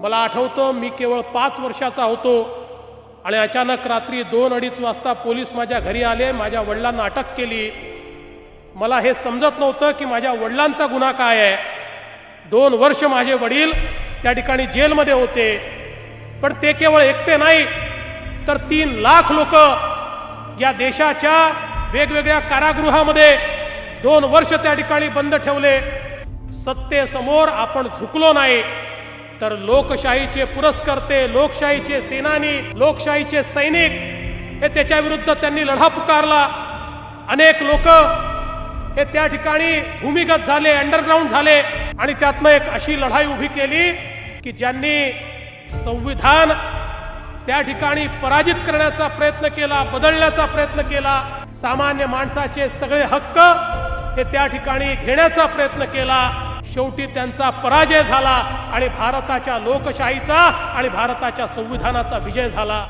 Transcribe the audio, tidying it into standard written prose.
मला आठवतं मी केवळ 5 वर्षाचा होतो आणि अचानक रात्री 2-2:30 वाजता पोलीस माझ्या घरी आले, माझ्या वडिलांना अटक केली। मला हे समजत नव्हतं की माझ्या वडिलांचा गुन्हा काय आहे। 2 वर्ष माझे वडील त्या ठिकाणी जेलमध्ये होते, पण ते केवळ एकटे नाही तर 3 लाख लोक या देशाच्या वेगवेगळ्या कारागृहामध्ये 2 वर्ष त्या ठिकाणी बंद ठेवले। सत्तेसमोर आपण झुकलो नाही तर लोकशाहीचे पुरस्कर्ते, लोकशाहीचे सेनानी, लोकशाहीचे सैनिक हे त्याच्या विरुद्ध त्यांनी लढा पुकारला। अनेक लोक हे त्या ठिकाणी भूमिगत झाले, अंडरग्राऊंड झाले आणि त्यातनं एक अशी लढाई उभी केली की ज्यांनी संविधान त्या ठिकाणी पराजित करण्याचा प्रयत्न केला, बदलण्याचा प्रयत्न केला। सामान्य माणसाचे सगळे हक्क हे त्या ठिकाणी घेण्याचा प्रयत्न केला। शेवटी त्यांचा पराजय झाला आणि भारताच्या लोकशाहीचा आणि भारताच्या संविधानाचा विजय झाला।